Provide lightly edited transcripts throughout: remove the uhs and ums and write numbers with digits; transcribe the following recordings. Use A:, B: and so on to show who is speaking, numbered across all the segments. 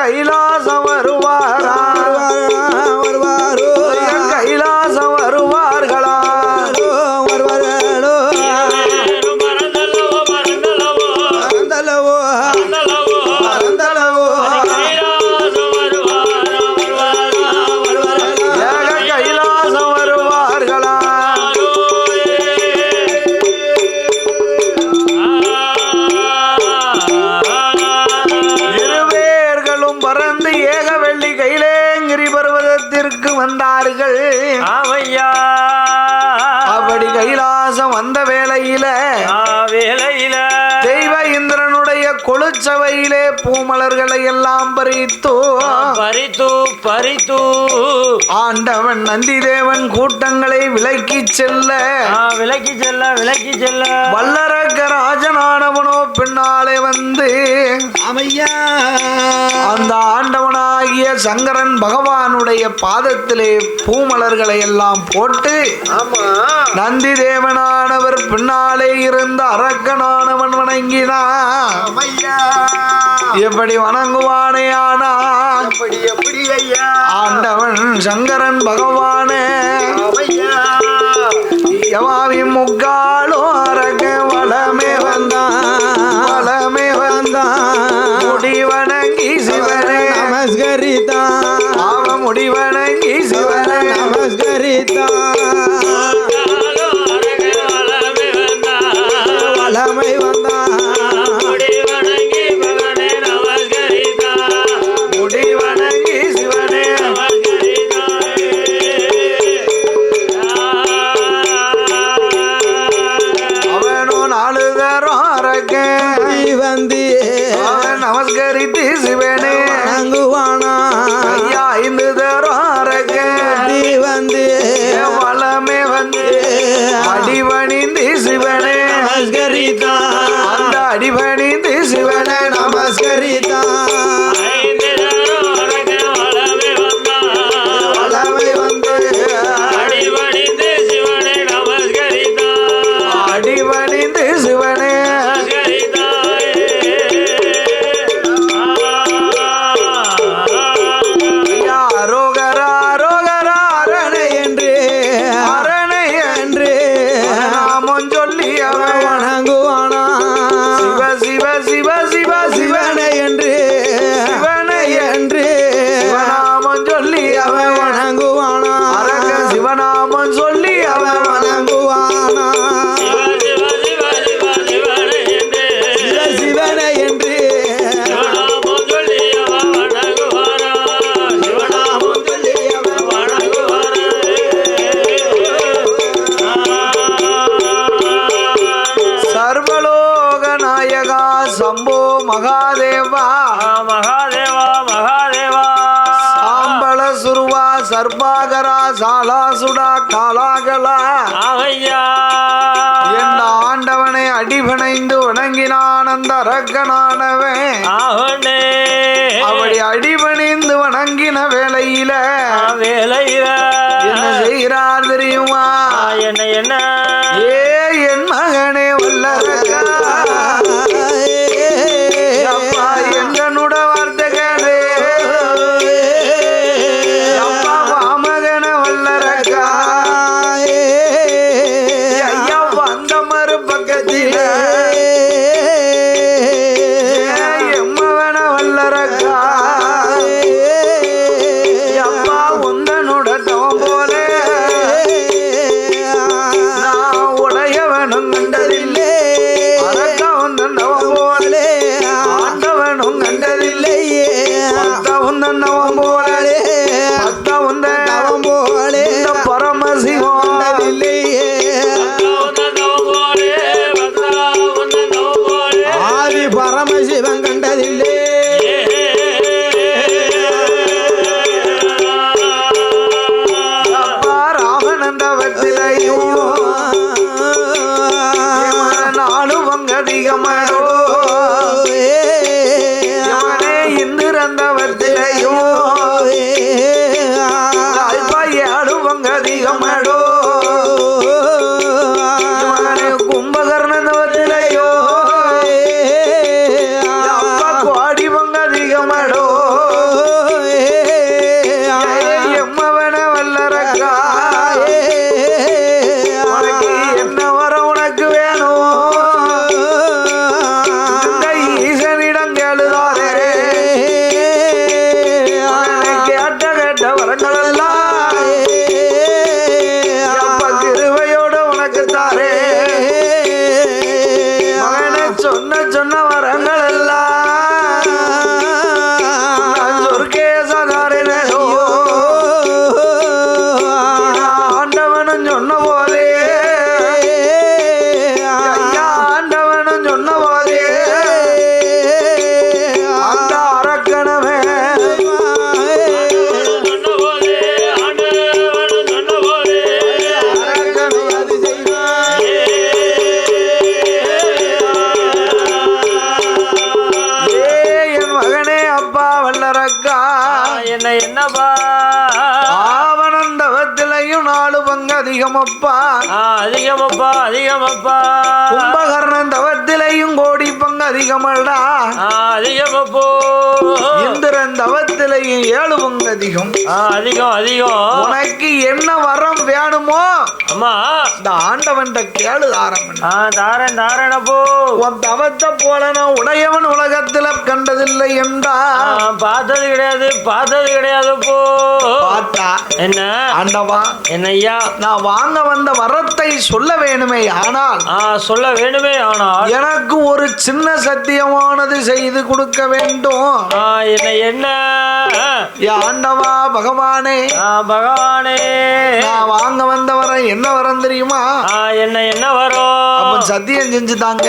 A: கைலாசம் வருவாரா
B: வருவாரோ
A: கைலாசம் வருவார்களா
B: வருவாரோ மறந்தலவோ மறந்தலவோ
A: கைலாசம் வருவார்களா இருவேர்களும் பறந்து ஏக வெள்ளி கைலேங்கிரி பர்வதத்திற்கு வந்தார்கள் அப்படி கைலாசம் வந்த வேளையில தெய்வ இந்திரனுடைய கொழுச்சவையிலே பூமலர்களை எல்லாம் பறித்து ஆண்டவன் நந்திதேவன் கூட்டங்களை விலக்கி செல்ல வல்லரக்க ராஜனானவனோ பின்னாலே வந்து அந்த ஆண்டவனாகிய சங்கரன் பகவானுடைய பாதத்திலே பூமலர்களை எல்லாம் போட்டு நந்திதேவனானவர் பின்னாலே இருந்த அரக்கனானவன் வணங்கினான். எப்படி வணங்குவானே ஆனா ஆண்டவன் சங்கரன் பகவானே யவாவி முக்காலோ அரக்க வளமே வந்தான் முடிவணங்கி சிவனே
B: நமஸ்கரித்தான்
A: அவன் முடிவணங்கி சிவனே
B: நமஸ்கரித்தான் வளமை வந்தான்
A: முடிவணங்கி சிவனே அவனோ 4 தரம் அரக்க
B: வந்து
A: நமஸ்கரித்து சிவனே
B: வணங்குவானா
A: 5 தரம் அரக்க
B: வந்து
A: வளமே வந்து அடிபணிந்து சிவனே
B: நமஸ்கரித்தான்
A: அந்த அடிபணிந்து சிவனே
B: நமஸ்கரித்தான் வளமை வந்து
A: அடிபணிந்து சிவனே ரோகரா ரோகரா அரணை என்று நாமம் சொல்லி அவன்
B: வணங்குவானா
A: சிவ சிவ சிவ சிவ
B: சிவனை என்று
A: சிவநாமம் சொல்லி அவன்
B: வணங்குவானா
A: அரங்க சிவநாமம் சொல்லி அவன்
B: வணங்குவானா சிவனை என்று சிவநாமம் சொல்லி அவன்
A: சர்வலோக நாயகா சம்போ மகாதேவா சாம்பள சுருவா சர்பாகரா சாலாசுடா காலாகலா என் ஆண்டவனை அடிபணைந்து வணங்கினான் அந்த அரக்கனானவன் அப்படி அடிபணிந்து வணங்கின வேளையில என்ன செய்கிறார் தெரியுமா
B: என்ன
A: ஏ என் மகனே வல்லரக்கா அப்பா எங்கனுட வார்த்தை கேளு அப்பா வாமகன வல்லரக்கா ஐயா வந்த மறு பக்கத்தில எம்மவன வல்லரக்கா அப்பா உந்தனுட தவம் போல நான் உடையவனும் கண்டதில்லை அரக்க உந்தன் தவம் போல ஆண்டவனும் கண்டதில்லை பக்த உந்தன் தவம் போல பக்த உந்தன்
B: தவம் போலே
A: இந்த பரமசிவம்
B: இல்லையே ஆதி பரமசிவன் கண்டதில்லை
A: அப்பா ராவணந்தவத்திலையும் நானும் அதிகமானோ இவனே இந்திரந்தவத்திலையும் ஏழுவங்க அதிகமாடோ இவனே கும்பகர்ணந்தவத்திலையோ அப்பா கோடி பங்க அதிகமாடோ வல்லரக்கா
B: என்ன என்னப்பா
A: ஆவணந்தவத்திலையும் 4 பங்கு அதிகமப்பா
B: அதிகமப்பா அதிகமப்பா
A: கும்பகர்ணன் தவத்திலையும் கோடி பங்கு அதிகமடா
B: அதிகமப்போ
A: இந்திரன் தவத்திலையும் 7 பங்கு அதிகம்
B: அதிகம் அதிகம்
A: உனக்கு என்ன வரம் வேணுமோ
B: அம்மா
A: இந்த ஆண்டவன் கேளு
B: தாரன் தாரணப்போ
A: உன் தவத்தை போல நான் உடையவன் உலகத்துல கண்டதில்லை என்றா
B: பார்த்தது கிடையாது போ
A: பார்த்தா
B: என்ன
A: ஆண்டவா
B: என்ன ஐயா
A: நான் வாங்க வந்த வரத்தை சொல்ல வேணுமே ஆனால்
B: சொல்ல வேணுமே ஆனால்
A: எனக்கு ஒரு சின்ன சத்தியமானது செய்து கொடுக்க வேண்டும்
B: என்ன
A: ஆண்டவா பகவானே
B: பகவானே
A: நான் வாங்க வந்த வரம் என்ன வரம் தெரியுமா
B: என்ன வரும்
A: அப்ப சத்தியம் செஞ்சு தாங்க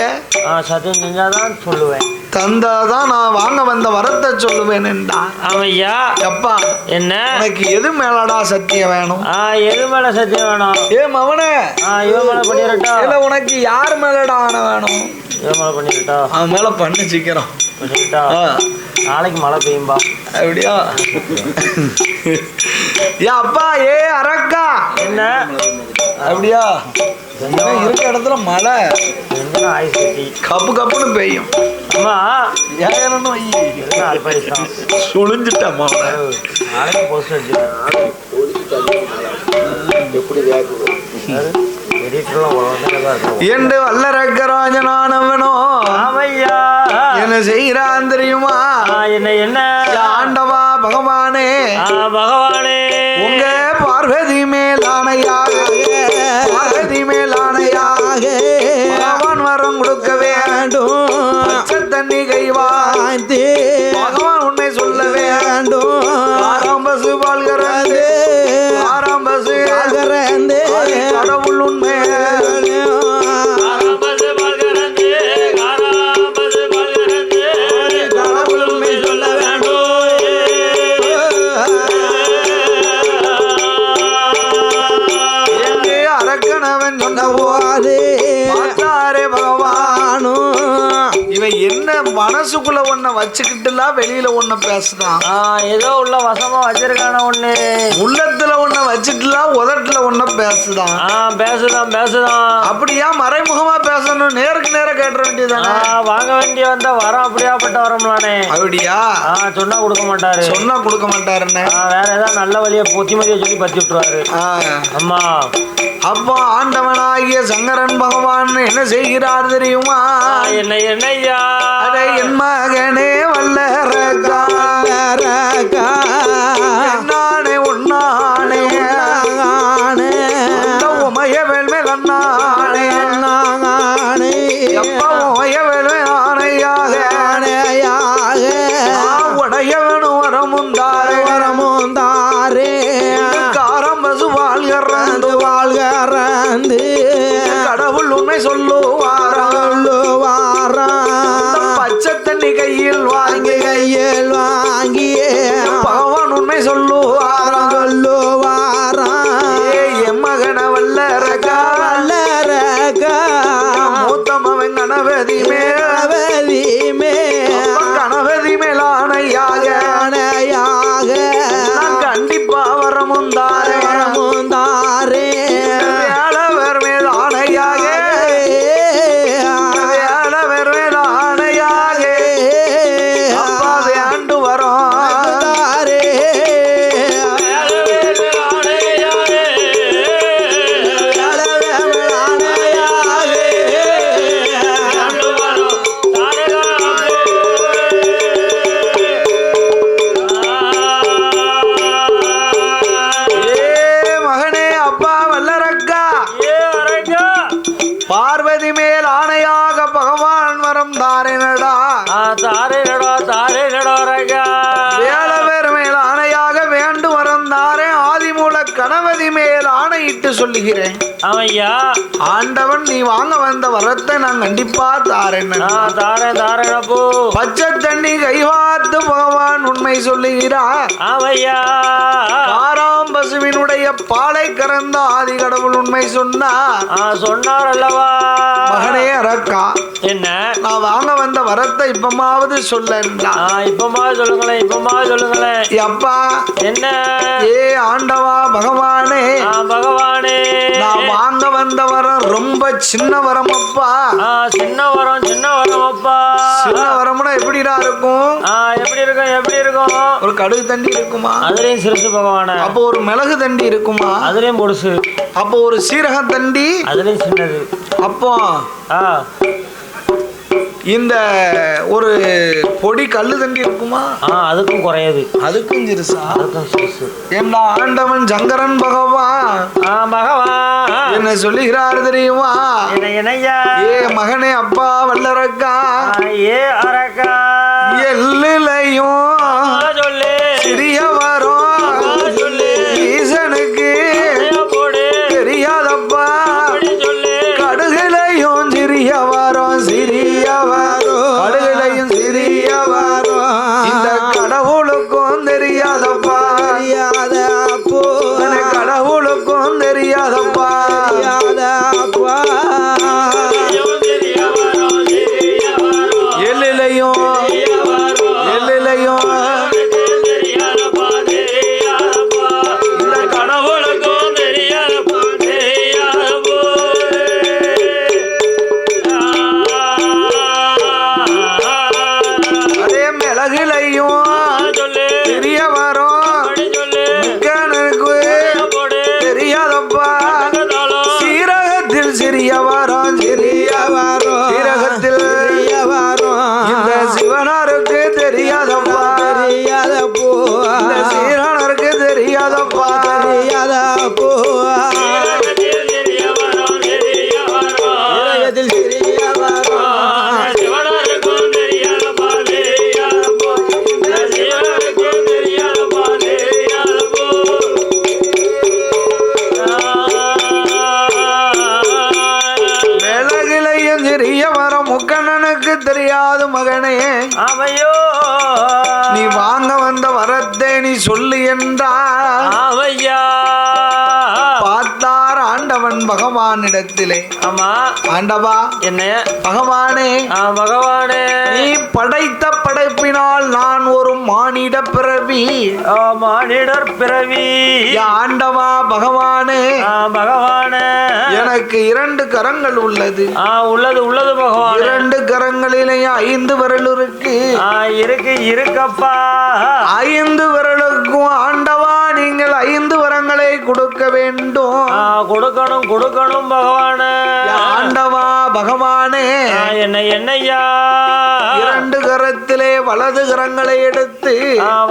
B: சத்தியம் செஞ்சாதான் சொல்லுவேன்
A: தந்தாதான் நான் வாங்க வந்த வரத்தை சொல்லுவேன் என்றா
B: ஐயா
A: அப்பா
B: என்ன
A: உனக்கு எது மேலடா சத்தியம் வேணும்
B: எது மேல சத்தியம் வேணும்
A: மவனே
B: இவன் மேல பண்ணிடட்டா
A: இல்ல உனக்கு யார் மேலடா ஆன வேணும்
B: இவன் மேல பண்ணிடட்டா
A: அவன் மேல பண்ணு சீக்கிரம்
B: பண்ணிட்டா நாளைக்கு மழை பெய்யும்பா
A: அப்படியா அப்பா அரக்கா
B: என்ன
A: அப்படியா இருக்க இடத்துல மழை கப்பு கப்புன்னு பெய்யும் சுழிஞ்சிட்டம்மா
B: நாளைக்கு போஸ்ட்
A: என்று வல்லரக்கராஜனானவனோ என்ன செய்கிறான் தெரியுமா
B: என்ன
A: ஆண்டவா பகவானே
B: பகவானே
A: உங்க பார்வதி மேலானையாக பகவான் வரம் கொடுக்க வேண்டும் தண்ணி கைவாய்த்து பகவான் உன்னை சொல்ல வேண்டும் ஆரம்பசு வாழ்கிறது ஆரம்பசு கடவுள் உண்மை மனசுக்குள்ள ஒன்ன வச்சுக்கிட்டுலாம் வெளியில ஒன்ன பேசுதான்
B: ஏதோ உள்ள வசமா வச்சிருக்கான ஒண்ணு
A: உள்ளத்துல ஒன்ன வச்சுட்டுலாம் உதட்டுல ஒன்ன பேசுதான்
B: பேசுதான்
A: அப்படியா மறைமுகமா பேசணும் நேருக்கு நேர கேட்ட வேண்டியதானே
B: வாங்க வேண்டிய வந்த வரம் அப்படியாப்பட்ட வரம்லானே
A: அப்படியா
B: சொன்னா கொடுக்க
A: மாட்டாருன்னு
B: வேற ஏதாவது நல்ல வழிய பொத்திமதியை சொல்லி பத்தி விட்டுருவாரு அம்மா
A: அப்போ ஆண்டவனாகிய சங்கரன் பகவான் என்ன செய்கிறார் தெரியுமா
B: என்னையா
A: என் மகனே வல்லரக்கா நானே உன்னானே உமைய வேள்மே கண்ணானே எப்ப உமைய வேள்மே ஆணையாக உடையவனும் வரமுந்தாரே காரம்பசு வாழ்கிறந்து கடவுள் உண்மை சொல்லுவாரா பச்சை தண்ணி கையில் வாங்கி பகவான் உண்மை சொல்லுவாரா என் மகன வல்லரக்கா மூத்தமவன் கணபதி மேலானையாக கண்டிப்பா வரமுந்தாரே வேளவர் மேலானையாக அப்பா வேண்டு வரோம் பார்வதி மேல் ஆணையாக பகவான் வரம் தாரேனடா வேளவர் மேல் ஆணையாக வேண்டும் வரம் தாரே ஆதிமூல கணபதி மேல் ஆணையிட்டு சொல்லுகிறேன்
B: ஆமையா
A: ஆண்டவன் நீ வாங்க வந்த வரத்தை நான் கண்டிப்பா தாரேன்
B: தாரேனப்போ
A: பச்சை தண்ணி கைவாத்து பகவான் உண்மை சொல்லுகிறார்
B: ஆமையா
A: பாவம் பசுவினுடைய பாலை கறந்த ஆதி கடவுள் உண்மை சொன்னார்.
B: சொன்னார் அல்லவா?
A: மகனே அரக்கா,
B: என்ன
A: நான் வாங்க வந்த வரத்தை இப்பமாவது சொல்ல.
B: இப்பமா சொல்லுங்களேன், இப்பமா சொல்லுங்களேன்.
A: அப்பா
B: என்ன?
A: ஏ ஆண்டவா பகவானே,
B: பகவானே,
A: நான் வாங்க வந்த வரம் ரொம்ப சின்ன வரம் அப்பா.
B: சின்ன வரம், சின்ன வரம் அப்பா.
A: சின்ன வரம்னா எப்படிடா இருக்கும்?
B: எப்படி இருக்கும், எப்படி இருக்கும்?
A: ஒரு கடுகு தண்டி இருக்குமா?
B: அதுலயும் சிறுசு பகவான.
A: அப்போ ஒரு மிளகு தண்டி இருக்குமா?
B: அதுலயும் பொடுசு.
A: அப்போ ஒரு சீரக தண்டி
B: அதுலயும் சின்னது.
A: அப்போ இந்த ஒரு பொடி கல்லு தண்டி இருக்குமா?
B: அதுக்கும் குறையாது.
A: அதுக்கும் சிறுசா?
B: அதுக்கும் சிறுசு.
A: என்ன ஆண்டவன் சங்கரன் பகவான்
B: பகவான்
A: என்ன சொல்லுகிறார் தெரியுமா?
B: என்னையா?
A: ஏ மகனே அப்பா வல்லரக்கா,
B: ஏ அரக்கா,
A: எல்லையும்
B: சொல்லு
A: சிறிய வரும்
B: சொல்லு.
A: ஈசனுக்கு தெரியாதப்பா.
B: சொல்லு.
A: கடுகுலையும் சிறிய வரும், சிறிய வரும், கடுகுலையும் சிறிய வரும். இந்த கடவுளுக்கும் தெரியாதப்பா. தெரியாதப்போ கடவுளுக்கும் தெரியாதப்பா. தெரியாதப்பா. எல்லையும் எல்லையும்
B: இந்த கடவுளுக்கும் தெரியாதப்பா, தெரியாதப்போ.
A: அதே மிளகுலையும்
B: சொல்லு.
A: தெரிய வரும்,
B: சொல்லு.
A: கணக்கு தெரியாதப்பா. சீரகத்தில் சிறிய வரும், சிறிய வரும், சீரகத்தில் இந்த சிவனாருக்கு தெரியாதப்பா. தெரியாதப்போ. இந்த சீரனருக்கு தெரியாதப்பா. தெரியாதப்போ. சீரகத்தில் சிறிய வரும். மிளகிலையும் சிறிய வரும் முக்கண்ணனுக்கு தெரியாது மகனே.
B: அவையோ
A: நீ வாங்க வந்த வரத்தை நீ சொல்லு என்றார்.
B: அவையா
A: பார்த்தார் ஆண்டவன் பகவானிடத்திலே.
B: ஆமா.
A: ஆண்டவா
B: என்ன
A: பகவானே,
B: பகவானே,
A: நீ படைத்த படைப்பினால் நான் ஒரு மானிட பிறவி.
B: மானிடர் பிறவி.
A: ஆண்டவா பகவானே,
B: பகவானே,
A: எனக்கு 2 கரங்கள் உள்ளது.
B: உள்ளது உள்ளது பகவான்.
A: 2 கரங்களிலேயும் 5 விரல் இருக்கு.
B: இருக்கு இருக்கப்பா.
A: 5 விரலுக்கும் ஆண்டவா நீங்கள் 5 வரங்களை கொடுக்க வேண்டும்.
B: கொடுக்கணும் கொடுக்கணும் பகவானே.
A: ஆண்டவா பகவானே,
B: என்னையா
A: 2 கரத்திலே வலது கரங்களை எடுத்து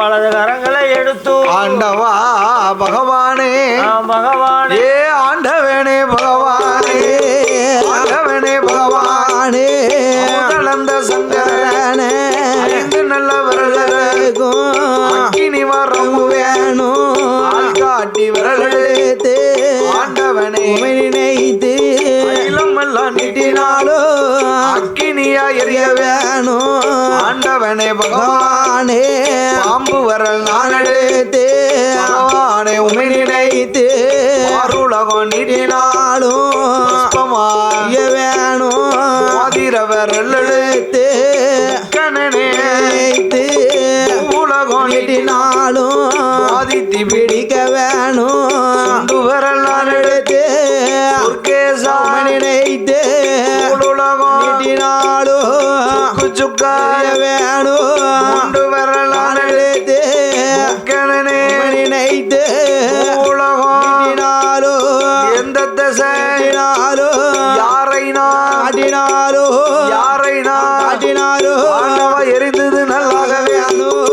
B: வலது கரங்களை எடுத்து
A: ஆண்டவா பகவானே,
B: பகவானே,
A: ஏ ஆண்டவனே பகவானே, ஆண்டவனே பகவானே, முதலந்த சங்கரனே, 5 நல்ல விரல்களுக்கும் அக்கினி வரம் வேணும். ஆள்காட்டி விரலெடுத்து ஆண்டவனே நினைத்து எல்லாம் நீட்டினாலோ அக்கினியா எரிய வேணும். ஆண்டவனே பகவானே, பாம்பு வரல் நான் எடுத்து பகவானே உமை நினைத்து அருளகம் நீட்டினாலும் புஷ்பமாய வேணும். ஆதிர விரல் எடுத்து கண்ணனே உலகம் நீட்டினாலும் ஆதித்தி பிடிக்க வேணும். விரல் நான் எடுத்து நினைத்து உலகம் நீட்டினாலும் சுக்காய வேணும். விரல் நான் எடுத்து கண்ணனே நினைத்து உலகம் நீட்டினாலும் எந்த திசையினாலும் யாரை நாட்டினாலும் யாரை நாட்டினாலும் எரிந்தது நல்லாக வேணும்.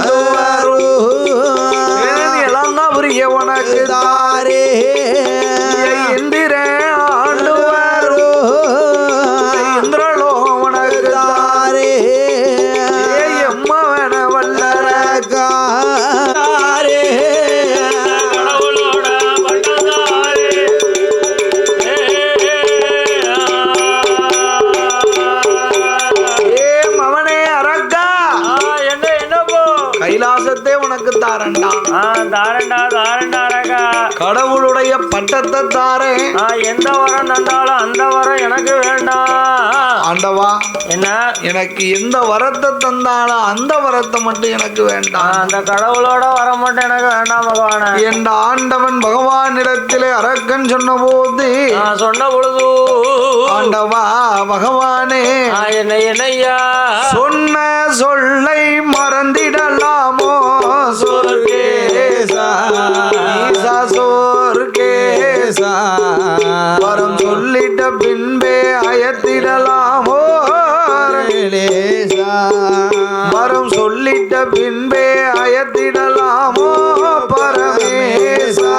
A: ஆண்டு வரும் இளங்காபுரிய உனக்கு தாரே இந்திர ஆண்டு வரும் இந்திரலோ உனக்கு தாரே எம்மவன வல்லரகா கைலாசத்தை உனக்கு தாரண்டா
B: தாரண்டா தாரண்டா ரகா
A: கடவுளுடைய பட்டத்தை தாரேன்
B: எந்த வரம் தந்தாலும் அந்த வரம் எனக்கு வேண்டாம்
A: ஆண்டவா
B: என்ன
A: எனக்கு எந்த வரத்தை தந்தாலும் அந்த வரத்தை மட்டும் எனக்கு வேண்டாம்
B: அந்த கடவுளோட வரம் மட்டும் எனக்கு வேண்டாம் பகவான
A: என்ற ஆண்டவன் பகவானிடத்திலே அரக்கன் சொன்ன போது
B: சொன்ன பொழுது
A: ஆண்டவா பகவானே
B: என்னையா
A: சொன்ன சொல்லை மறந்திடலாமோ சொர்க்கேசா ஈசா சொர்க்கேசா வரம் சொல்லிட்ட பின்பே அயத்திடலாமோ வரம் சொல்லிட்ட பின்பே அயத்திடலாமோ பரமேசா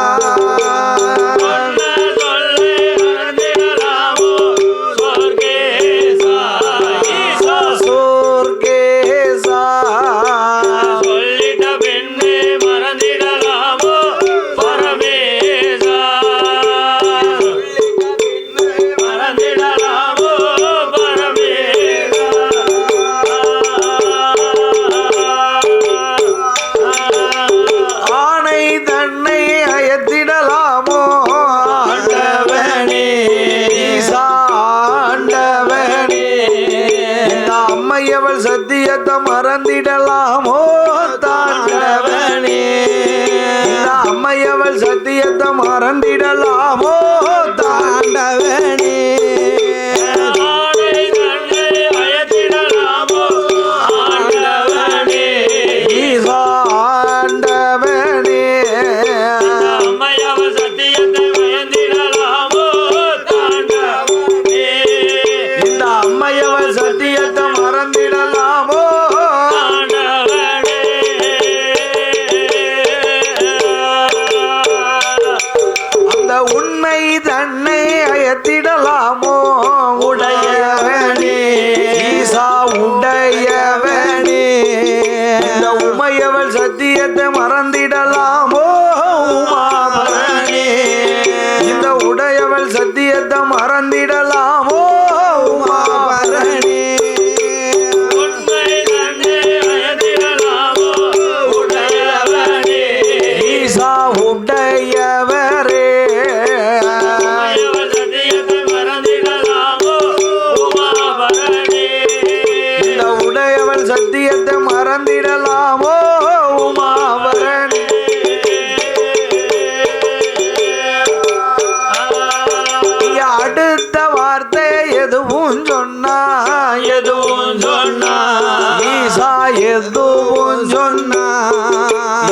A: சத்தியத்தை மறந்திடலாமோ தாண்டவனே அம்மையவள் சத்தியத்தை மறந்திடலாமோ தாண்டவனே அயத்திடலாமோ உடையவனே ஈசா உடையவனே இந்த உமையவள் சத்தியத்தை மறந்திடலாமோ உமாபரணே இந்த உடையவள் சத்தியத்தை மறந்திடலாமோ உமாபரணே ஈசா உடையவரே சத்தியத்தை மறந்திடலாமோ உமாபரணி அடுத்த வார்த்தை எதுவும் சொன்னா ஈசா எதுவும் சொன்னா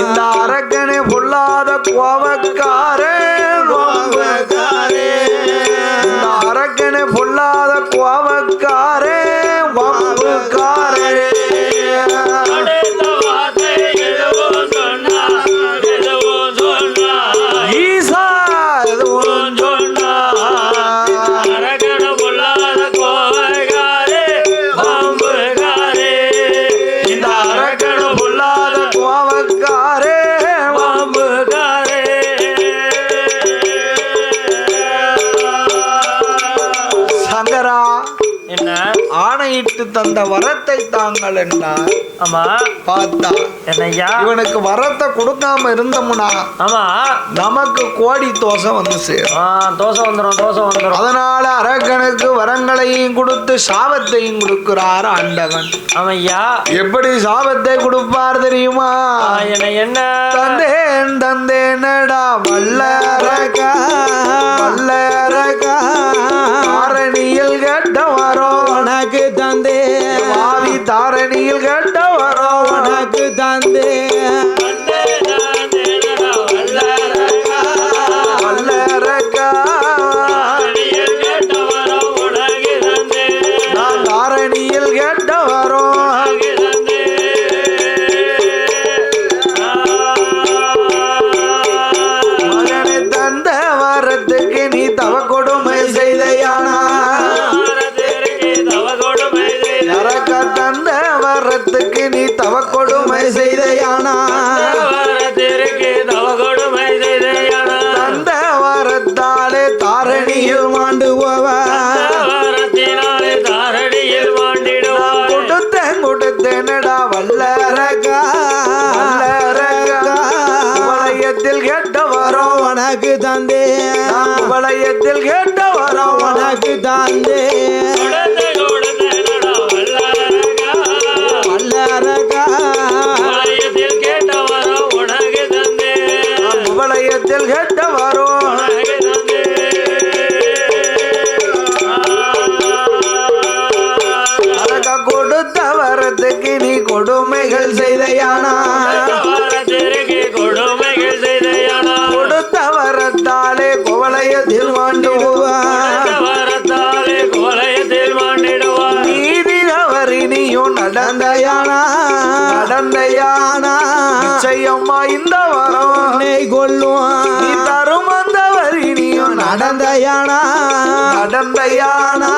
A: இந்த அரக்கனை பொல்லாத கோபக்காரே இந்த அரக்கனை பொல்லாத கோபக்காரே வம்புக்காரே ஈசா எதுவும் சொன்னா இந்த அரக்கனை பொல்லாத கோபக்காரே வம்புக்காரே சங்கரா
B: என்ன
A: ஆணையிட்டு தந்த வரத்தை தாங்கள் என்றார்.
B: ஆமா
A: பார்த்தா
B: என்னையா
A: இவனுக்கு வரத்தை கொடுக்காம இருந்தோம்னா
B: ஆமா
A: நமக்கு கோடி தோசை வந்து சேரும்.
B: தோசை வந்துடும்
A: அதனால அரக்கனுக்கு வரங்களையும் கொடுத்து சாபத்தையும் கொடுக்கிறார் ஆண்டவன்.
B: ஆமையா
A: எப்படி சாபத்தை கொடுப்பார் தெரியுமா?
B: என்ன
A: தந்தேன் தந்தேனடா வல்லரகா வல்லரகா தாரணியில் கட்ட வரோ உனக்கு தந்தே மாவி தாரணியில் கட்ட வரோ உனக்கு தந்தே வல்லரகா நான் தாரணியில் கட்ட வரோ செய்தையானா
B: வரத்திற்கு தவ கொடுமை செய்தையானா
A: அந்த வரத்தாலே தாரணியில் மாண்டு போவார்
B: வரத்தினாலே தாரடியில் மாண்டிடுவார்
A: கொடுத்தேனடா வல்லரகா வளையத்தில் கேட்ட வரோம்
C: உனக்கு தந்தே
A: வளையத்தில் கேட்ட வரோம்
C: உனக்கு தந்தே வல்லரகா
B: வளையத்தில் கேட்ட வரம் உனக்கு தந்தே
A: வளையத்தில் கேட்ட வரோம்
B: உனக்கு தந்தே
A: அழகா கொடுத்த வரத்துக்கு நீ கொடுமைகள் செய்தையானா
B: வரத்திற்கு கொடுமைகள் செய்தையானா
A: கொடுத்த வரத்தாலே குவளையத்தில் மாண்டு போவார்
B: வரத்தாலே கோலயத்தில் மாண்டிடுவார்
A: நீதி தவறினியும் நடந்தையானா நிச்சயம்மா இந்த வரம்
C: உன்னை கொல்லுவான்
A: நீ தரும் அந்த வரினியும்
C: நடந்தையானா
A: நடந்தையானா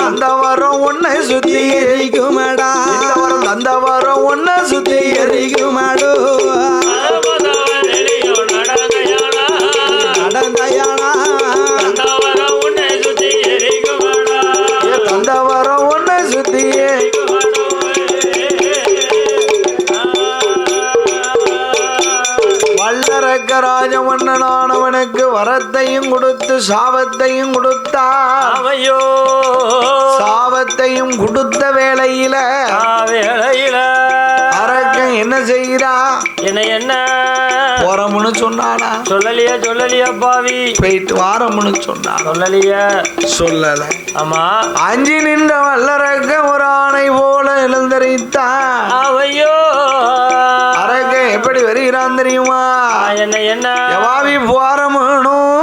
A: அந்த வரம் உன்னை சுத்தி
C: எரிக்குமடா
A: அந்த வரம் உன்னை சுத்தி
C: எரிக்குமடோ நடந்தையானா
A: அந்த வரம் உன்னை சுத்தியே வல்லரக்க ராஜமன்னனானவனுக்கு வரத்தையும் கொடுத்து சாபத்தையும் கொடுத்தார்
B: அவையோ
A: சாபத்தையும் கொடுத்த வேளையில
B: வேளையில
A: அரக்கன் என்ன செய்கிறா
B: என்ன
A: போறமுன்னு சொன்னானா
B: சொல்லலியா பாவி
A: போயிட்டு வாரம்னு சொன்னான்
B: சொல்லலியா
A: சொல்லல
B: ஆமா
A: அஞ்சி நின்ற வல்லரக்க ஒரு ஆணை போல எழுந்தரித்தான்
B: அவையோ
A: அரக்க எப்படி வருகிறான் தெரியுமா
B: என்ன
A: எவாவி போறமுனும்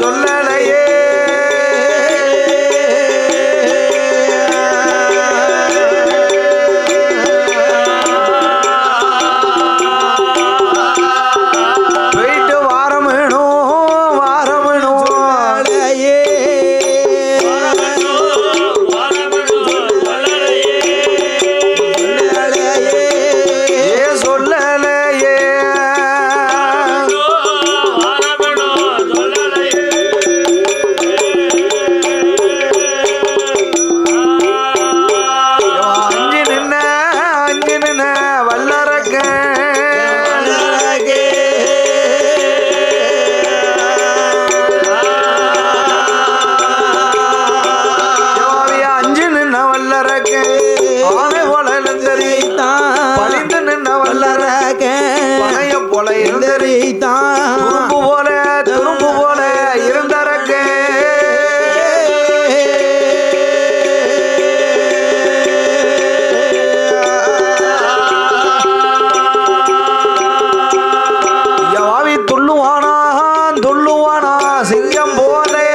A: சொல்லலையே போயிட்டு வாரமுனும் ஏ சொல்லலையே அஞ்சு நின்ன வல்லரக்க அஞ்சு நின்ன வல்லரக்க ஆனை போல எழுந்தரித்தான் பழிந்து நின்ன வல்லரக்க பனைய போல எழுந்தரித்தான் துரும்பு போல இருந்தரக்க யவாவி துள்ளுவானா சிங்கம் போலே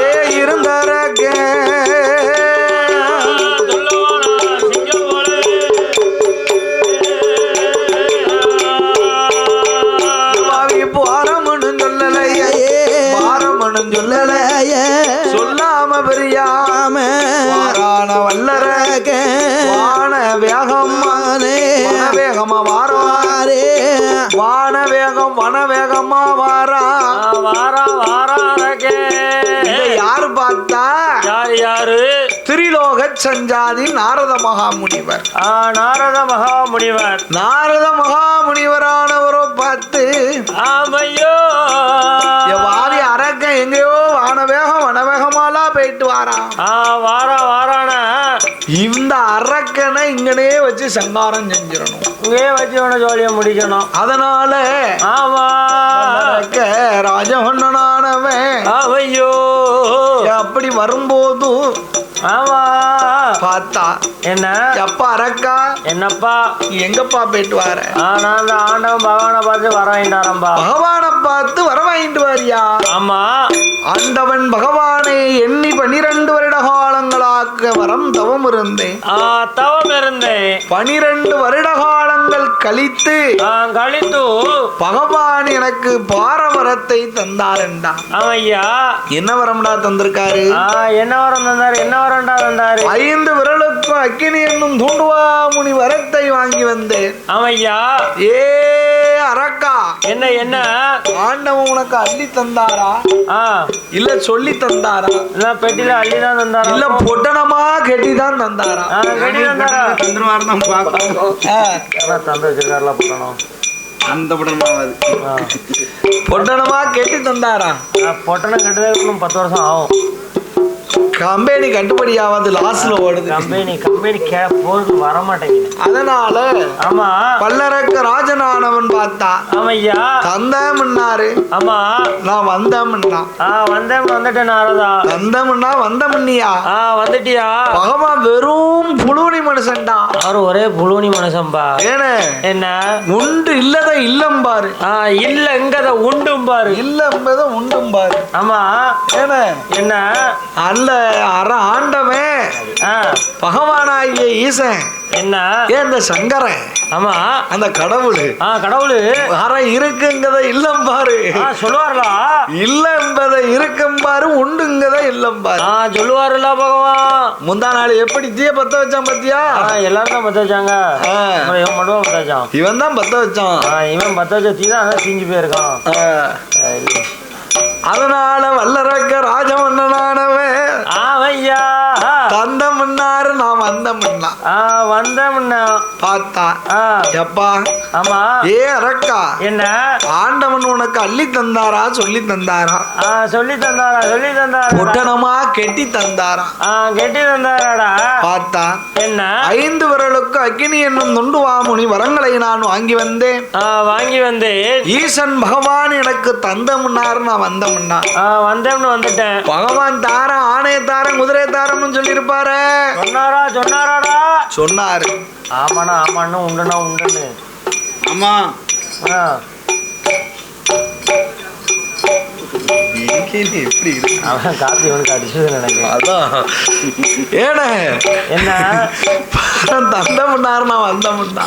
A: ஏ இருந்தரக்க யவாவி பாரமனு சொல்லலையே பாரமனு சொல்லலையே சொல்லாம பெரியாம வாரான வல்லரக்க வான வேகமா வாரே வான வேகமா வாரா இதை யாரு பார்த்தா
B: யாரு
A: திரிலோக சஞ்சாதி நாரத மகாமுனிவர் நாரத மகாமுனிவரானவரோ பார்த்து
B: ஆமையோ
A: வாரி அரக்க எங்கேயோ வனவேகமாலா போயிட்டு வாரான்
B: வாரான
A: இந்த அரக்கனை இங்கனே வச்சு சங்காரம் செஞ்சிடணும்
B: இங்கே வச்சு ஜோலியை முடிக்கணும்
A: அதனால
B: ஆமா
A: ராஜமன்னனானவன்
B: அவையோ
A: அப்படி வரும்போது
B: ஆமா
A: பார்த்தா
B: என்ன
A: எப்பா அரக்கா
B: என்னப்பா
A: எங்கப்பா போயிட்டு வார
B: நான் அந்த ஆண்டவன் பகவானை பார்த்து வர வேண்டாரம்பா
A: பகவானை பார்த்து வர வாங்கிட்டு வாரியா
B: ஆமா
A: ஆண்டவன் பகவானை எண்ணி 12 வருட காலங்களா காக்க வரம் தவம் இருந்தேன்.
B: தவம் இருந்தேன்.
A: 12 வருட காலங்கள் கழித்து
B: கழித்து
A: பகவான் எனக்கு பாரவரத்தை தந்தார் என்றா.
B: ஐயா
A: என்ன வரம்டா தந்திருக்காரு?
B: என்ன வரம் தந்தாரு? என்ன வரம்டா தந்தாரு?
A: 5 விரலுக்கும் அக்கினி என்னும் தூண்டுவா முனி வரத்தை வாங்கி வந்தேன்.
B: ஐயா
A: ஏ அரக்கா,
B: என்ன என்ன
A: ஆண்டவன் உனக்கு அள்ளி தந்தாரா இல்ல சொல்லி தந்தாரா?
B: இல்ல பெட்டில அள்ளிதான் தந்தாரா?
A: இல்ல பொட்டணமா கெட்டிதான் தந்தாரா?
B: கெட்டி தந்தாரா?
C: தந்துருவாருதான் பார்க்கணும்.
B: தந்து வச்சிருக்காருல பொட்டணம்.
C: அந்த படமாவது
A: பொட்டணமா கெட்டி தந்தாரா?
B: பொட்டணம் கட்டுறதுக்கு இன்னும் 10 வருஷம் ஆகும்.
A: கம்பெனி கட்டுப்படியாவது லாஸ்ட்ல ஓடுது.
B: கம்பெனி போறது வர மாட்டேங்குது.
A: அதனால
B: ஆமா
A: பல்லரக்க ராஜனானவன் பார்த்தா
B: ஆமையா
A: தந்தம்னாரு.
B: ஆமா
A: நான் வந்தம்னா
B: வந்துட்டேன். நாரதா
A: தந்தம்னா வந்தம்னியா
B: வந்துட்டியா?
A: பகவான் வெறும் புழுனி மனுஷன்டா.
B: அவரு ஒரே புழுனி மனுஷன்பா.
A: ஏனே
B: என்ன
A: உண்டு இல்லத இல்லம் பாரு.
B: இல்லங்கத உண்டும் பாரு.
A: இல்லம்பத உண்டும் பாரு.
B: ஆமா
A: ஏனே
B: என்ன
A: அல்ல அற ஆண்டவன் பகவானாகிய ஈசன்
B: என்ன
A: ஏன் இந்த சங்கரன்
B: ஆமா
A: அந்த கடவுள்
B: கடவுள்
A: அற இருக்குங்கத இல்லம் பாரு
B: சொல்லுவார்களா?
A: இல்ல என்பதை இருக்கும் பாரு, உண்டுங்கத இல்லம் பாரு
B: சொல்லுவாருல பகவான்.
A: முந்தா நாள் எப்படி தீய பத்த வச்சான் பத்தியா?
B: எல்லாரும் தான் பத்த வச்சாங்க. இவன் மட்டும் பத்த வச்சான்.
A: இவன் தான் பத்த வச்சான்.
B: இவன் பத்த வச்ச தீ தான் தீஞ்சு போயிருக்கான்.
A: அதனால வல்லரக்க ராஜமன்னனானவன் தந்தம்னாரு. நான் வந்தம்னா பார்த்தா எப்பா
B: ஆமா
A: ஏ அரக்கா,
B: என்ன
A: ஆண்டவன் உனக்கு அள்ளி தந்தாரா சொல்லி தந்தாரா?
B: சொல்லி தந்தாரா? சொல்லி தந்தாரா?
A: பொட்டணமா கெட்டி தந்தாரா?
B: கெட்டி தந்தாராடா.
A: பார்த்தா
B: என்ன
A: 5 விரலுக்கு அக்கினி என்னும் துண்டுவாமுனி வரங்களை நான் வாங்கி வந்தேன். ஈசன் பகவான் எனக்கு தந்தம்னாரு. நான் வந்தம்னா
B: வந்துட்டேன்.
A: பகவான் தார ஆணைய தாரம் குதிரை தாரம்னு சொல்லியிருப்பாரு.
B: சொன்னாராடா?
A: சொன்னாரு.
B: ஆமாண்ணா ஆமாண்ணு உண்டுண்ணா உண்டுன்னு.
C: ஆமா
A: எப்படி
B: அவன் காப்பி அவனுக்கு அடிச்சது நினைக்கிறேன்.
A: அதான் ஏன
B: என்ன
A: தந்தம்னாரு. நான் வந்தம்னா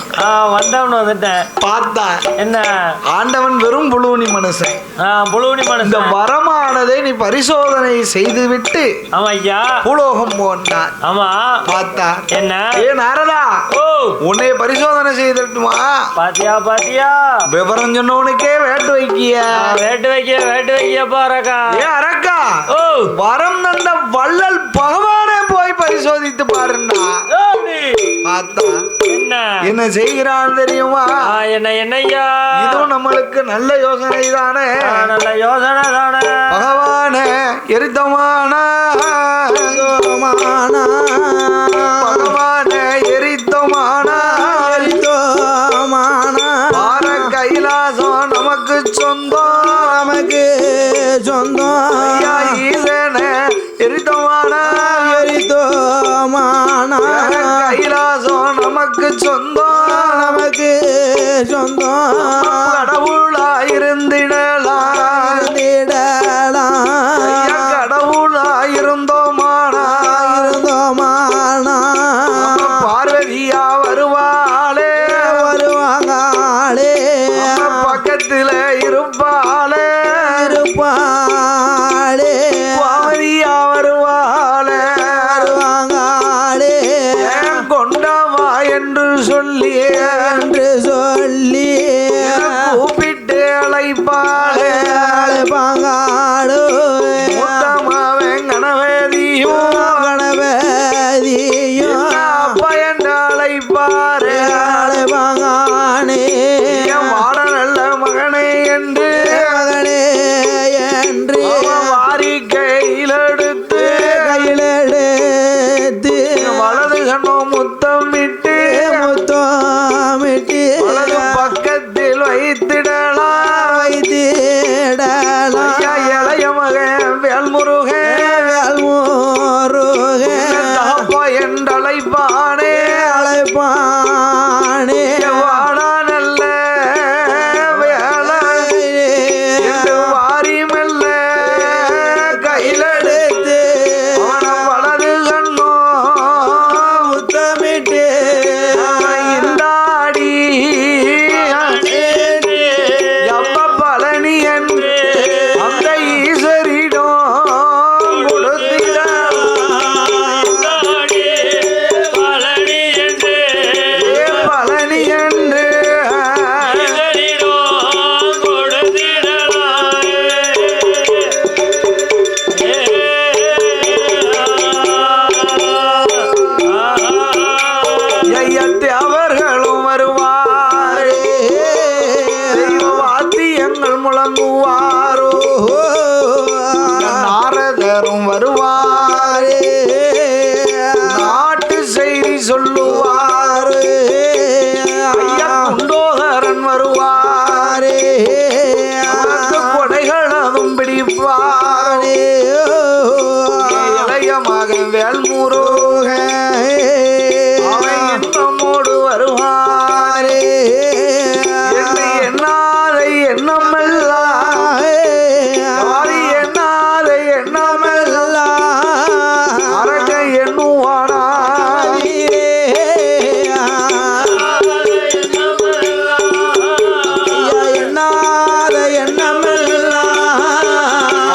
B: வந்துட்டேன்.
A: பார்த்தா
B: என்ன
A: ஆண்டவன் வெறும் புழுவனி மனுஷன்.
B: புழுவனி மனுஷன்.
A: இந்த வரமானதை நீ பரிசோதனை செய்து விட்டு
B: ஆமா ஐயா
A: பூலோகம் போனார்.
B: ஆமா
A: பார்த்தா
B: என்ன
A: ஏ நாரதா, உன்னை பரிசோதனை செய்துட்டுமா?
B: பாத்தியா
A: விவரம் சொன்னவனுக்கே வேட்டு வைக்கிய
B: பாரக்கா.
A: ஏ அரக்கா, வரம் தந்த வள்ளல் பகவானே போய் பரிசோதித்து பாருன்னா. பார்த்தா என்ன செய்கிறான் தெரியுமா?
B: என்னையா
A: இதுவும் நம்மளுக்கு நல்ல யோசனை தானே.
B: நல்ல யோசனை தானே.
A: பகவானே எரித்தமான பகவானே எரித்தமான பார கைலாசம் நமக்கு சொந்தம். ஈசனே எரித்தமான கைலாசம் நமக்கு சொந்தம். கடவுளாயிருந்திடலாம். கடவுளாயிருந்தோமானா பார்வதியா வருவாளே. பக்கத்துல இருப்பாளே. பார்வதியா வருவாளே. கொண்டவா என்று சொல்லி கூப்பிட்ட நாட்டு செய்தி சொல்லுவார் ஐயா குண்டோதரன் வருவாரே கொடைகள் அதுவும் பிடிப்பாரே இளைய மகன் வேல்முருக அவன் என்னமோடு வருவாரே எண்ணாதை எண்ணமெல்லாம் எண்ணாதை எண்ணமெல்லாம் அரக எண்ணுவானா எண்ணாத எண்ணமெல்லாம்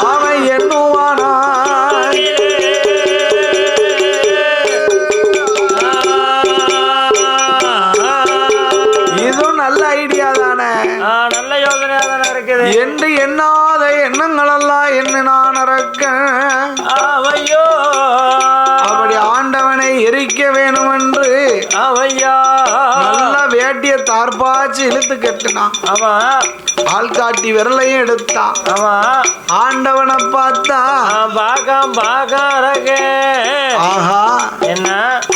A: அவன் எண்ணுவானா இதுவும் நல்ல ஐடியா தானே
B: நல்ல யோசனையா தானே இருக்குது
A: என்று எண்ணாத எண்ணங்களெல்லாம் என்ன நான் அரக்கேன்
B: அவையோ
A: அப்படி ஆண்டவனை எரிக்க வேணும் என்று
B: அவையா
A: நல்ல வேட்டிய தார்பாச்சு இழுத்து கட்டினான்
B: ஆமா
A: ஆள்காட்டி விரலையும் எடுத்தான்
B: ஆமா
A: ஆண்டவனை பார்த்தா
B: பாக்க
A: ஆஹா
B: என்ன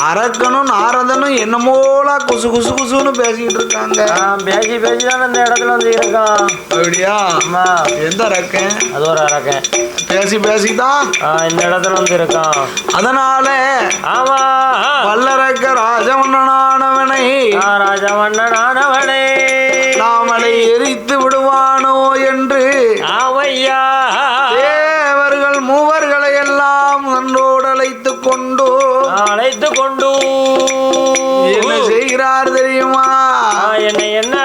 A: அரக்கனும் நாரதனும் என்னமோலா குசு குசு குசுன்னு பேசிக்கிட்டு இருக்காங்க
B: பேசி பேசிதான் இந்த இடத்துல வந்து இருக்கான்
A: அப்படியா
B: ஆமா
A: எந்த அரக்கன்
B: அது ஒரு அரக்கன்
A: பேசி பேசிதான்
B: இந்த இடத்துல வந்து இருக்கான்
A: அதனால
B: ஆமா
A: வல்லரக்க ராஜமன்னனானவனை
B: ராஜமன்னனானவனே
A: நாமளை எரித்து விடுவானோ என்று
B: அவையா
A: தேவர்கள் மூவர்களை எல்லாம் நன்றோடு அழைத்து கொண்டு என்ன செய்கிறார் தெரியுமா
B: என்ன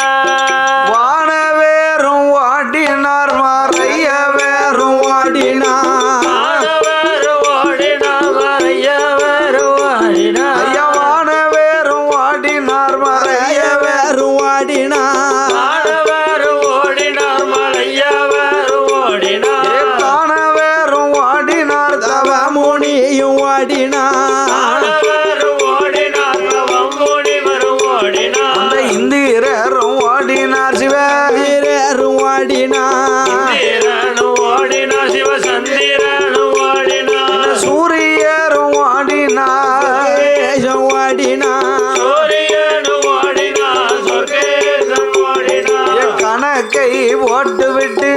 A: வான வேறும் வாடினார் மறைய வேறும் வாடினார் ஐயா வான வேறும் வாடினார் மறைய வேறும் வாடினார் தான வேறும் வாடினார் தவ முனியும் வாடினார் அந்த இந்திரரும் வாடினார் சிவரும் வாடினார் சூரியரும் வாடினார் கணக்கை போட்டு விட்டு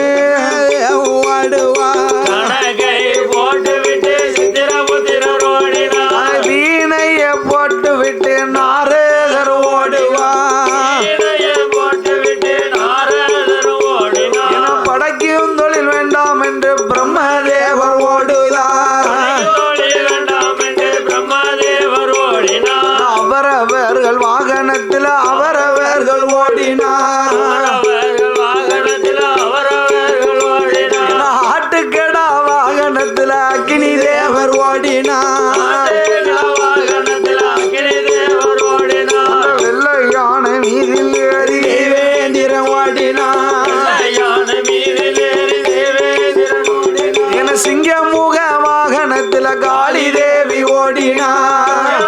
A: வீணைய போட்டு விட்டு நாரதர் ஓடுவார் என படைக்கும் தொழில் வேண்டாம் என்று பிரம்மதேவர் ஓடுவார் அவரவர்கள் வாகனத்தில் அவரவர்கள் ஓடினார் ஆட்டுக்கடா வாகனத்தில் அக்கினி தேவர் ஓடினார் வெள்ளையான மீதில் ஏறி தேவேந்திரன் ஓடினார் என சிங்கமுக வாகனத்தில் காளி தேவி ஓடினார்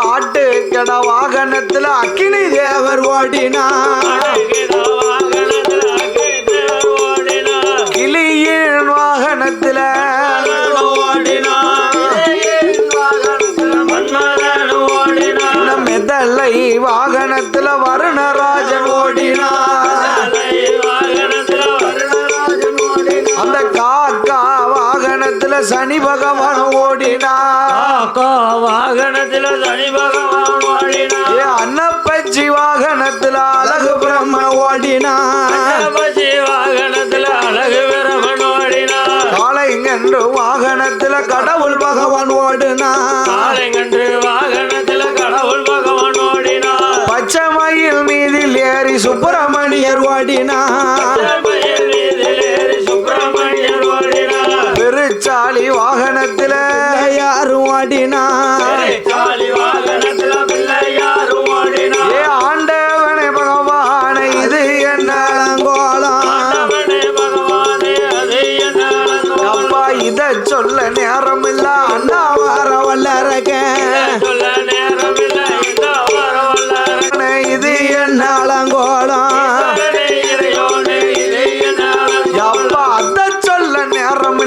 A: ஆட்டுக்கடா வாகனத்தில் அக்கினி தேவர் ஓடினார் கிளியின் வாகனத்தில் மெதலை வாகனத்தில் வருணராஜன் ஓடினார் அந்த காக்கா வாகனத்தில் சனி பகவான் ஓடினார்
B: வாகனத்தில் சனி பகவான் ஓடினார்
A: அன்னப்பச்சி வாகனத்தில் அழகு பிரம்ம ஓடினார்
B: வாகனத்தில் அழகு பிரம்மன் ஓடினார்
A: காளைங்கன்று வாகனத்தில் கடவுள் பகவான் ஓடினார்
B: வாகனத்தில் கடவுள் பகவான் ஓடினார்
A: பச்சை மயில் மீதில் ஏறி சுப்பிரமணியர் ஓடினார் பெருச்சாலி வாகனத்தில் யாரும் ஓடினார் ஆண்டவனே பகவானை இது என்ன கோலம் அப்பா இத சொல்ல நேரம் இல்ல அண்ணா வார வல்லரக இது என்ன கோலம் அப்பா அத சொல்ல நேரம்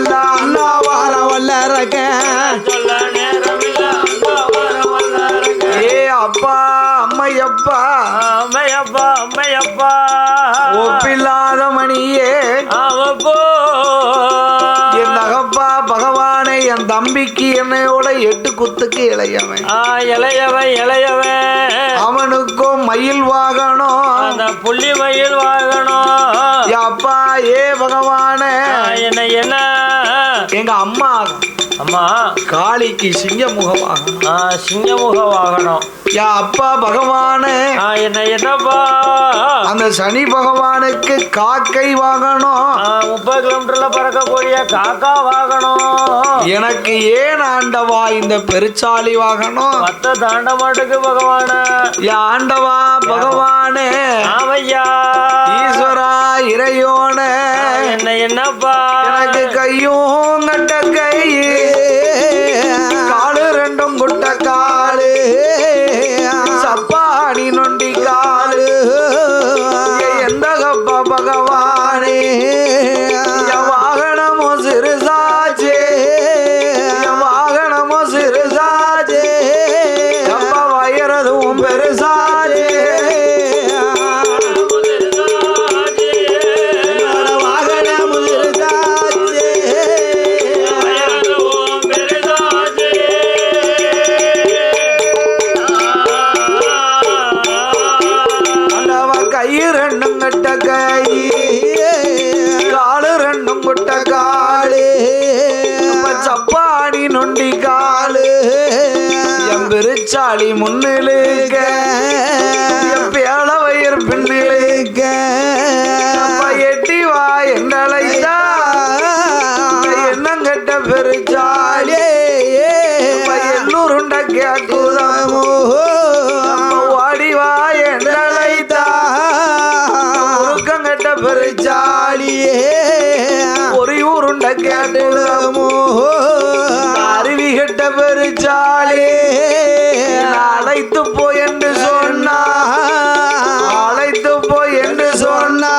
A: என் தம்பிக்கு என்னையோட 8 குத்துக்கு இளையவன்.
B: இளையவன்
A: அவனுக்கும் மயில் வாகனம்,
B: அந்த புள்ளி மயில் வாகனம்.
A: அப்பா ஏ பகவானே,
B: என்ன
A: எங்க அம்மா காளிக்கு சிங்கமுக வாகனம்.
B: சிங்கமுக வாகனம்.
A: அப்பா பகவானே,
B: என்னப்பா
A: அந்த சனி பகவானுக்கு காக்கை வாகனம்.
B: 30 கிலோமீட்டர்ல பறக்கக்கூடிய காக்கா வாகனம்.
A: எனக்கு ஏன் ஆண்டவா இந்த பெருச்சாளி வாகனம்?
B: மத்த தாண்ட மாட்டுக்கு பகவான.
A: ஆண்டவா பகவானே,
B: ஆமையா
A: ஈஸ்வரா இறையோனே,
B: என்னப்பா
A: எனக்கு கையும் கட்ட கை, காலு 2 குட்ட காலு, சப்பாடி நொண்டி காலு, எந்த கப்பா பகவானே, வாகனமோ சிறுசாச்சே, வாகனமோ சிறுசாச்சே, அப்பா வயறதும் பெருசாச்சே, சப்பாடி நொண்டி காலு, எம்பெருச்சாளி முன்னிலுக்க, பேள வயிறு பின்னிலுக்க, எட்டி வா என்றழைத்தா என்னங்கட்ட பெருச்சாளி, எல்லூருண்ட கேட்டுதமோ, வாடிவா என்றழைத்தா முருக்கங்கட்ட பெருச்சாளியே, ஒரு ஊருண்ட கேட்டுதமோ, அருவி கட்ட பெருச்சாளி, அழைத்து போய் என்று சொன்னா, அழைத்து போய் என்று சொன்னா,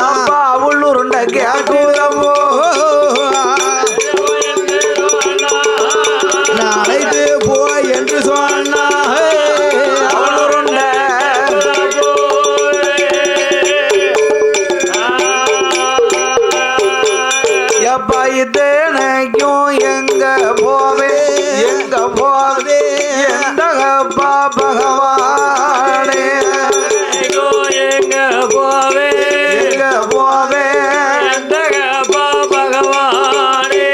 A: அப்பா உள்ளூருண்ட கேட்டுதமோ, அழைத்து போய் என்று சொன்னா, இதனைக்கும் எங்க போவே, எங்க போவே, எந்த அப்பா பகவானே,
B: எங்க போவே,
A: எங்க போவே,
B: எந்த அப்பா பகவானே.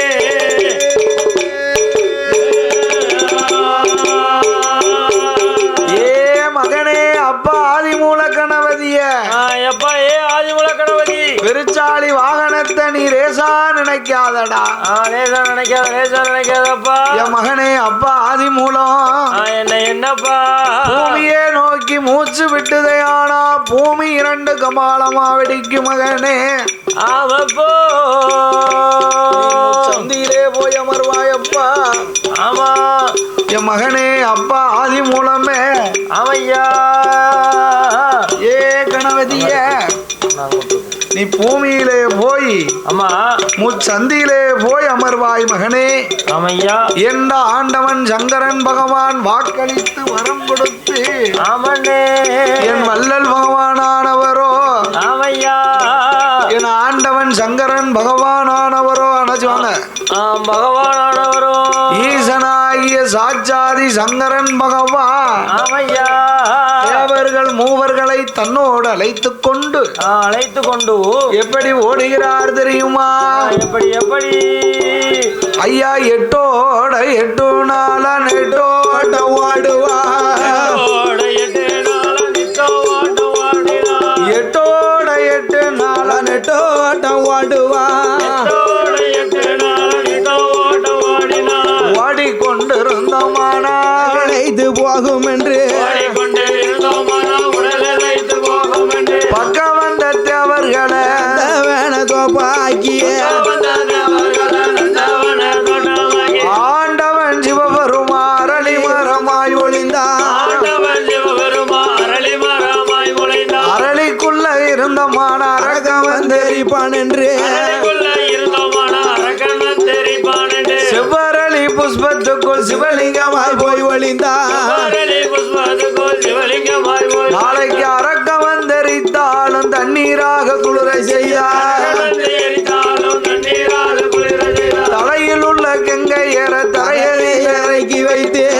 A: ஏ மகனே, அப்பா ஆதிமூல கணபதிய,
B: எப்பா ஏ ஆதிமூல கணபதி,
A: பெருச்சாளி வாகனத்தை நீ ரேசா நினைக்காதடா.
B: லேசா நினைக்காதப்பா.
A: என் மகனே, அப்பா ஆதிமூலம்
B: என்னப்பா
A: பூமியே நோக்கி மூச்சு விட்டுதையானா பூமி 2 கபாலமா வெடிக்கும் மகனே.
B: ஆமப்போ
A: சந்தியிலே போய் அமர்வாயப்பா.
B: ஆமா
A: என் மகனே, அப்பா ஆதிமூலமே.
B: ஆமையா
A: ஏ கணபதிய, நீ பூமியிலே போய்
B: அம்மா
A: முச்சந்தியிலே போய் அமர்வாய் மகனே.
B: ஆமையா
A: என்ற ஆண்டவன் சங்கரன் பகவான் வாக்களித்து வரம் கொடுத்து,
B: ஆமண்ணே
A: என் வள்ளல் பகவானானவரோ,
B: ஆமையா
A: என் ஆண்டவன் சங்கரன் பகவானானவரோ அணைச்சுவாங்க.
B: பகவானானவரோ
A: ஈசனாகிய சாட்சாதி சங்கரன் பகவான்
B: ஆமையா
A: தேவர்கள் மூவர்களை தன்னோடு அழைத்து கொண்டு எப்படி ஓடுகிறார் தெரியுமா?
B: எப்படி
A: ஐயா 8 நாள நெட்டோட ஓடுவா, 8 நாள நெட்டோட ஓடுவா, ஓடிக்கொண்டிருந்தோமானா அழைத்து போகும் என்று, பக்கம் வந்த தேவர்களை தோப்பாக்கிய ஆண்டவன் சிவபெருமான் அரளி மரமாய் ஒளிந்தான். அரளிக்குள்ள இருந்த மான அரகவன் தெரிப்பான் என்று, செவ்வரளி புஷ்பத்துக்குள் சிவலிங்கமாய் போய் ஒளிந்தான். நாளைக்கு அரக்கவன் தெரித்தாலும் தண்ணீராக குளிரை செய்தார். தலையில் உள்ள கெங்க கங்கையர தரையதில் இறக்கி வைத்தேன்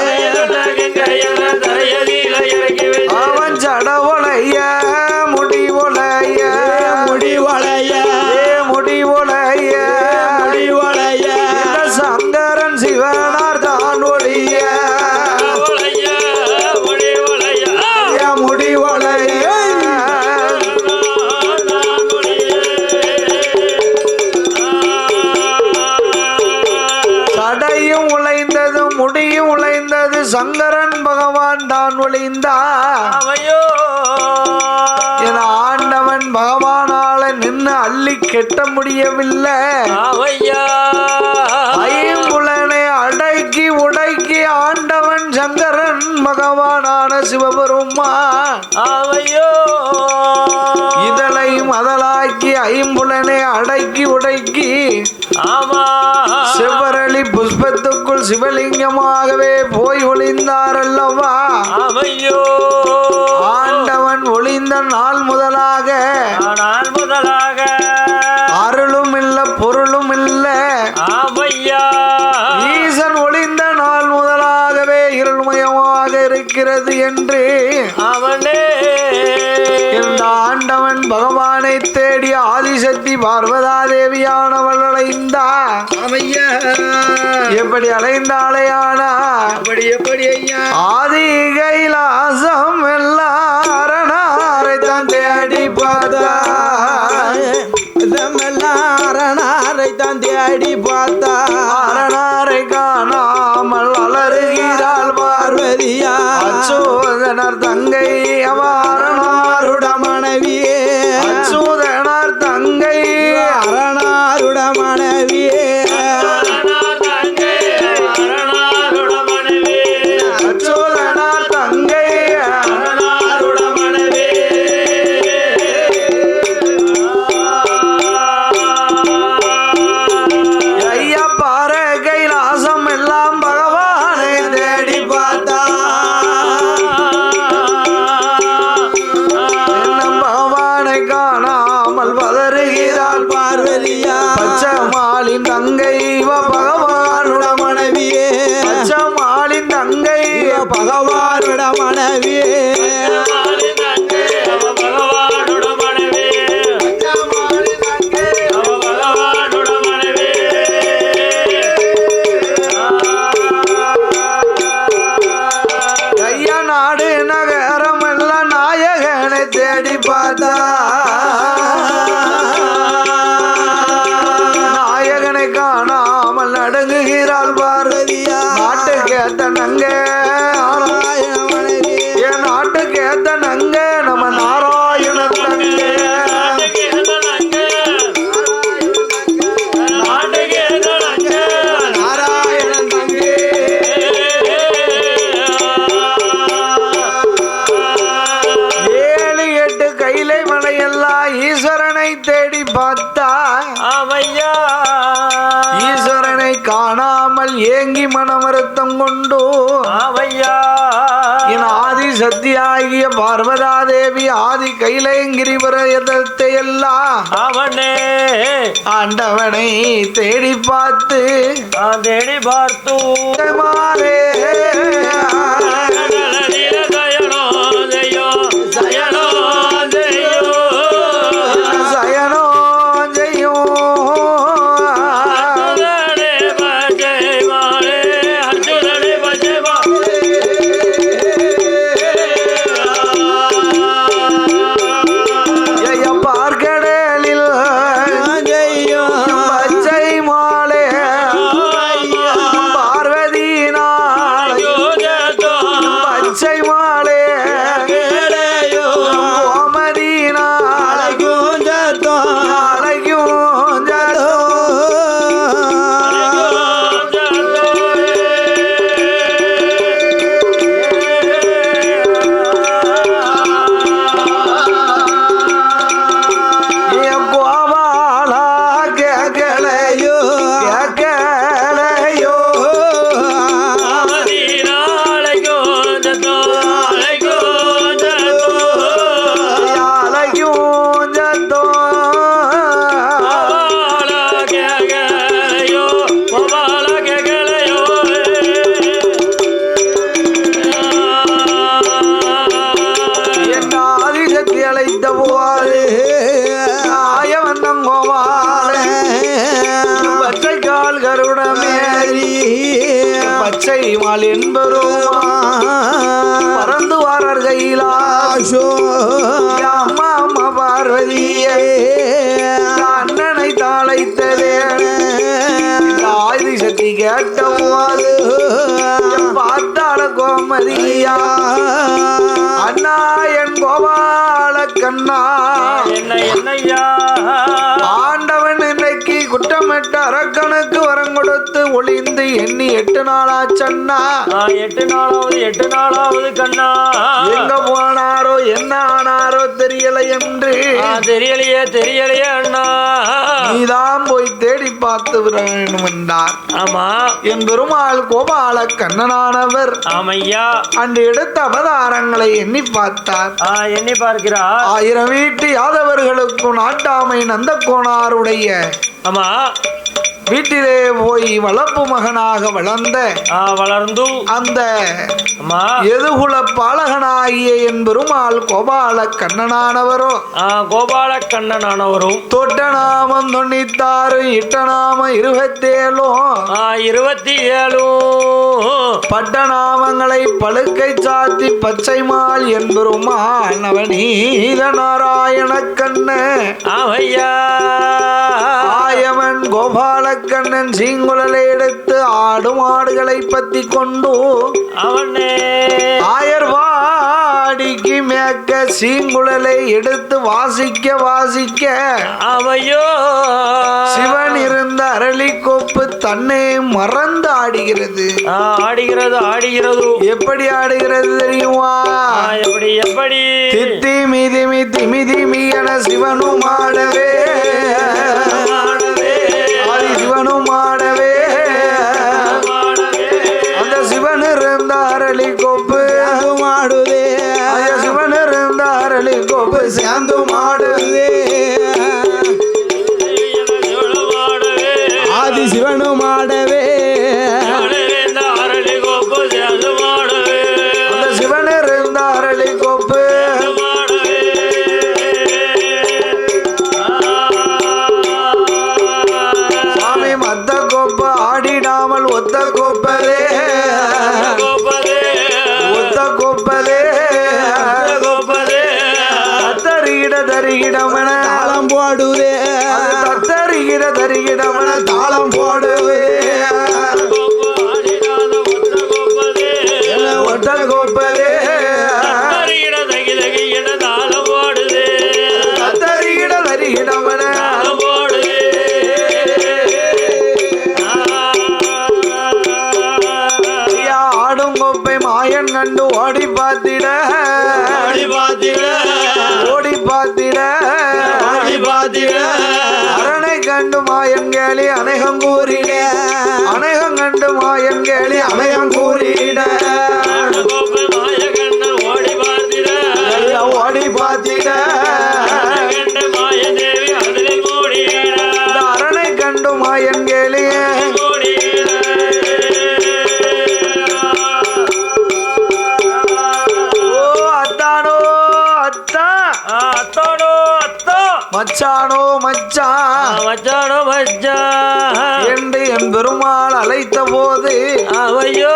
A: அவன் சடவளைய முடிவளைய
B: முடிவளைய
A: முடிவளைய
B: முடிவளைய
A: சங்கரன் சிவனார் தான் ஒளிய முடிவளைய சடையும் உழைந்தது முடியும் உழைந்தது சங்கரன் பகவான் தான் ஒளிந்தார் என ஆண்டவன் பகவானால நின்று அள்ளி கெட்ட முடியவில்லை ஐம்புலனை அடக்கி உடைக்கி ஆண்டவன் சங்கரன் பகவானான சிவபெருமா இதழையும் அதலாக்கி ஐம்புலனை அடக்கி உடைக்கி செவ்வரளி புஷ்பத்துக்குள் சிவலிங்கமாகவே போய் ஒளிந்தார் அல்லவா ஆண்டவன் ஒளிந்த நாள் முதலாக அருளும் இல்ல பொருளும் இல்ல ஈசன் ஒளிந்த நாள் முதலாகவே இருள்மயமாக இருக்கிறது என்று இந்த ஆண்டவன் பகவானை தேடி ஆதிசக்தி பார்வதா தேவியானவள் அலைந்தார் எப்படி அலைந்தாளையானா ஆதி கைலாசம் எல்லாரனாரை தான் தேடி
B: அரணாரை தான் தேடி பார்த்தா
A: அரணாரை காணாமல் அலறுகிறாள்
B: பார்வதியா
A: அச்சோதனர் தங்கை அவரணாருட
B: மனைவியே
A: அச்சோதனர் தங்கை
B: அரணாருட மனைவியே
A: அச்சோதனர் தங்கை ஐயா பார கைலாசம் எல்லாம் பகவானை தேடி பார்த்தா என்னம் பகவானை காணாமல் பதறுகிறாள்
B: பார்வதியா
A: பச்சமாலின் தங்கை இவ பகவானுட
B: மனைவியே
A: பச்சமாலின் தங்கை
B: பகவானுட மனைவியே
A: ஐயா நாடு நகரம் எல்லாம் நாயகனை தேடி பார்த்தா நாயகனை காணாமல் நடுங்குகிறாள் பார்வதியா நாட்டுக்கேத்த நங்க என் நாட்டுக்கேத்த நங்க நம்ம நாராயண தங்க நாராயணன் தங்கே ஏழு எட்டு கைலை மலையெல்லாம் ஈஸ்வரனை தேடி பார்த்தா ஈஸ்வரனை காணாமல் ஏங்கி மனமருத்தம் கொண்டு என் ஆதி சக்தியாகிய பார்வதா தேவி ஆதி கைலங்கிரிபுரத்தை எல்லாம் ஆண்டவனை தேடி பார்த்து மாலே சயனோ ஜெயோ ஐயா பார்க்கடலில் பச்சை மாலே பார்வதி நாள் பச்சை மால் என்பரும் பறந்து வாரர் கையிலாசோ அம்மா அம்மா பார்வதியே அண்ணனை தாளைத்ததே ஆயுதி சக்தி கேட்டவாது பார்த்தால கோமதியா அண்ணா என் கோபால கண்ணா
B: என்னையா
A: ஆண்டவன் இன்னைக்கு குற்றமிட்ட அரக்கனுக்கு வரம் கொடுத்து ஒளிந்து எண்ணி 8 நாளாச்சன்னா
B: 8 நாளாவது கண்ணா
A: எங்க போனாரோ என்ன ஆனாரோ தெரியல என்று
B: தெரியலையே அண்ணா
A: நீதான் போய் தேடி பார்த்து விட வேண்டும் என்றார்.
B: ஆமா
A: என் பெருமாள் கோபால கண்ணனானவர்
B: ஆமையா
A: அன்று எடுத்த அவதாரங்களை எண்ணி பார்த்தார்.
B: எண்ணி பார்க்கிறார்.
A: 1000 வீட்டு யாதவர்களுக்கும் நாட்டாமை நந்த கோணாருடைய
B: ஆமா
A: வீட்டிலே போய் வளர்ப்பு மகனாக வளர்ந்து அந்த எதுகுல பாலகனாகிய என் பெருமாள் கோபால கண்ணனானவரும் தொட்ட நாமம் 96 இட்ட நாமம் 27 பட்ட நாமங்களை பழுக்கை சாத்தி பச்சை மால் என் பெருமாள் நவநீத நாராயண கண்ண ஆயவன் கோபால கண்ணன் சீங்குழலை எடுத்து ஆடு மாடுகளை பத்தி கொண்டு
B: அவனே
A: ஆயர்வாடிக்கு மேற்க சீங்குழலை எடுத்து வாசிக்க
B: அவையோ
A: சிவன் இருந்த அரளி கோப்பு தன்னை மறந்து ஆடுகிறது. எப்படி ஆடுகிறது தெரியுமா?
B: எப்படி
A: தித்தி மிதிமி திமிதிமி என சிவனும் ஆடவே சிவனும் ஆடவே அந்த சிவன் இருந்த அரளி கோப்பு ஆடுதே சிவன் இருந்த அரளி கோப்பு சேர்ந்து ஆடுதே ஆதி சிவனும் ஆடவே அந்த சிவன் இருந்த அரளி கோப்பு ஒத்த கோப்பதே தத்தரிகிடமன தாளம் போடுதே தத்தரிகிடமன தாளம் போடுவே ஒத்த கோப்பதே தத்தரிகிடமன மாயன் கண்டு ஓடி பார்த்திட அரணை கண்டு மாயன் கேளி அநேகம் கூறிட கண்டு மாயன் கேளி அநேகம் கூறிட ஓடி பார்த்திட அரணை கண்டு மாயன் கேளி மச்சானோ மச்சான் என்று என் பெருமாள் அழைத்த போது
B: அவையோ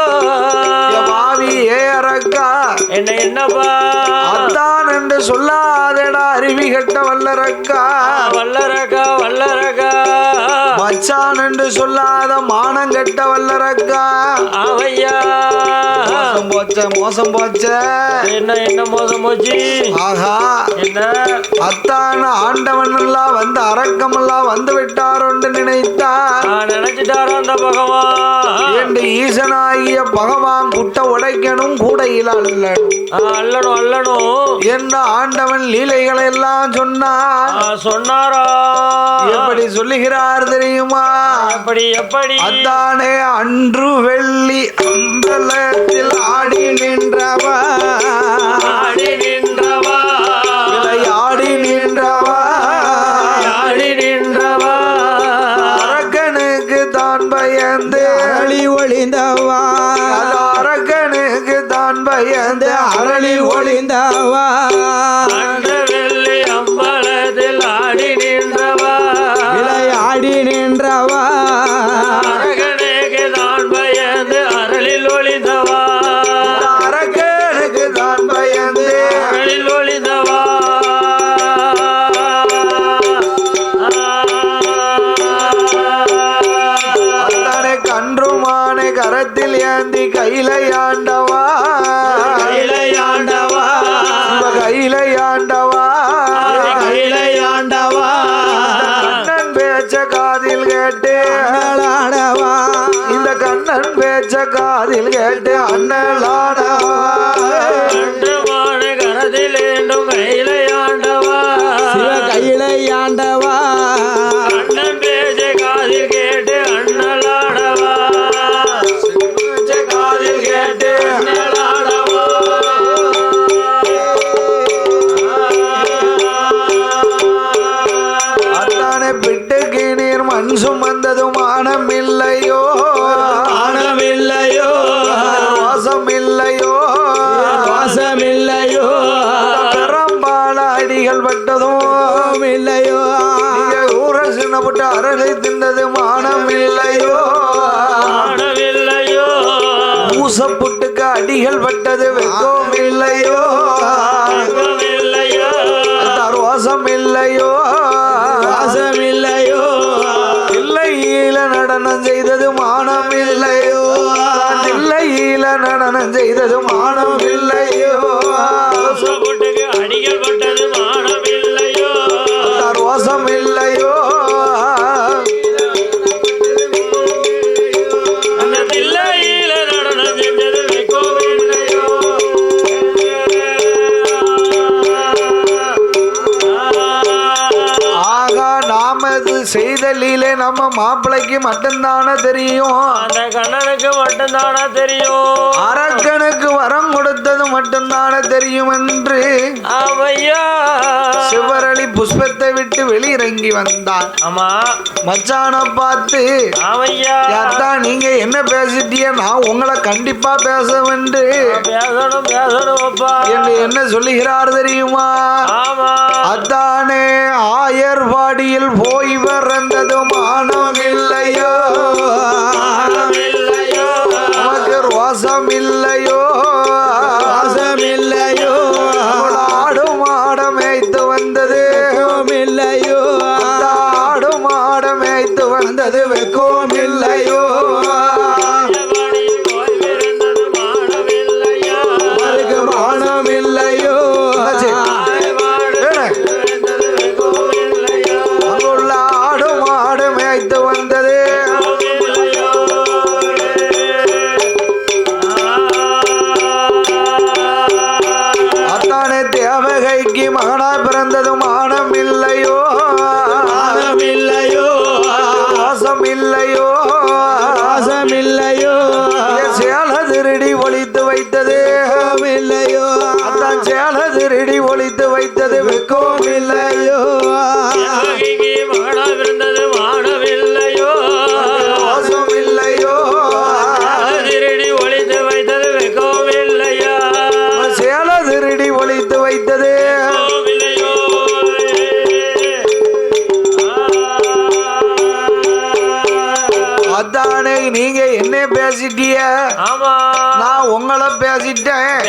A: பாவி ஏறக்கா
B: என்னப்பா
A: அத்தான் என்று சொல்லாதடா அருவி கட்ட வல்லரக்கா மச்சான் என்று சொல்லாத மானம் கட்ட வல்லரக்கா
B: அவையா
A: மோசம் போச்ச
B: என்ன மோசம் போச்சு
A: ஆஹா
B: என்ன
A: அத்தான் ஆண்டவன் எல்லாம் வந்து அரக்கம் எல்லாம் வந்து விட்டார் என்று
B: நினைச்சிட்டாரோ அந்த பகவான்
A: என்று ஈசனாகிய பகவான் குட்ட உடைக்கணும் கூடையில்
B: அல்லணும்
A: என்ன ஆண்டவன் லீலைகளை எல்லாம் சொன்னாரா எப்படி சொல்லுகிறார் தெரியுமா?
B: எப்படி
A: அத்தானே அன்று வெள்ளி அம்பலத்தில் ஆடி நின்றவா அரக்கனுக்கு தான் பயந்து அரக்கனுக்கு தான் பயந்து அரளி ஒளிந்தவா
B: வெள்ளி அம்பலத்தில் ஆடி நின்றவா
A: விளையாடி நின்றவா
B: அரகனுக்கு தான் பயந்து அரளில்
A: கரத்தில் ஏந்தி கையிலையாண்டவா
B: கையிலையாண்டவா
A: கையிலையாண்டவா
B: கையிலையாண்டவா
A: கண்ணன் பேச்ச காதில் கேட்டு
D: ஆடவா
A: இந்த கண்ணன் பேச்ச காதில் கேட்டு அண்ணலாடவா
B: கரத்தில் ஏண்டும் கையிலையாண்டவா
D: சிவ கையிலை ஆண்டவா
B: அண்ணன் பேச்ச காதில் கேட்டு அண்ணலாடவா
A: காதில் கேட்டு
B: அண்ணலாடவா
A: அத்தானே பிட்டுக்கு நீர் மண் சுமந்தது மானம் இல்லையோ
B: ஆனமில்லையோ
A: வாசம் இல்லையோ
D: வாசமில்லையோ
A: பெரம்பால அடிகள் பட்டதும்
D: இல்லையோ
A: நீங்க ஊர சின்னப்பட்டு அரளை தின்னது மானம் இல்லையோ
B: ஆனமில்லையோ
A: பூசப்புட்டுக்கு அடிகள் பட்டது வெக்கம் இல்லையோ
B: இல்லையோ
A: தர்வாசம் இல்லையோ
D: வாசமில்லையோ
A: இல்லையில நடனம் செய்தது மானம் இல்லையோ இல்லையில நடனம் செய்தது மானம் இல்லையோ
B: போட்டுக்கு அடிகள் பட்டது மானமில்லையோ
A: தர்வாசம் இல்லையோ
B: அந்த தில்லையில நடனம் செஞ்சது வைக்கோவில்லையோ
A: ஆகா நாமது செய்தலிலே நம்ம மாப்பிள்ளைக்கு மட்டும்தானே தெரியும்
B: அந்த கண்ணனுக்கு மட்டும்தானா தெரியும்
A: அரக்கனுக்கு வரம் கொடுத்தது மட்டும்தானே தெரியும் என்று
B: ஆமையா
A: சிவரளி புஷ்பத்தை விட்டு வெளியிறங்கி வந்தான்
B: ஆமா
A: மச்சான பார்த்து
B: ஆமையா
A: அதான் நீங்க என்ன பேசிட்டிய நான் உங்களை கண்டிப்பா பேசவென்று
B: பேசணும் அப்பா
A: என்று என்ன சொல்லுகிறார் தெரியுமா
B: ஆமா
A: அத்தானே ஆயர்வாடியில் போய் பிறந்தது மானம் இல்லையோ
B: இல்லையோ
A: நமக்கு ரோசம் இல்லையோ
D: வாசமில்லையோ
A: ஆடு மாட மேய்த்து வந்தது
D: இல்லையோ
A: ஆடு மாட மேய்த்து வந்தது வெக்கம் இல்லையோ
B: போய் பிறந்தது மானமில்லையோ
D: அவருக்கு மானம் இல்லையோ
A: அங்குள்ள ஆடு மாடு மேய்த்து வந்தது அத்தானே தேவகைக்கு மகனா பிறந்தது மானம் இல்லையோ
D: இல்லையோ
A: வாசம் இல்லையோ
D: வாசமில்லையோ
A: சேல திருடி ஒழித்து வைத்தது
D: இல்லையோ
A: அத்தான் சேல திருடி ஒழித்து வைத்தது வெக்கம் இல்லையோ
B: மகனா பிறந்தது மானமில்லையோ
A: வாசம் இல்லையோ
B: திருடி ஒளித்து வைத்தது வெக்கமில்லையா
A: சேல திருடி ஒழித்து வைத்தது
B: இல்லையோ
A: அதானே நீங்க என்ன பேசிட்டிய
B: ஆமா
A: நான் உங்களை பேசிட்டேன்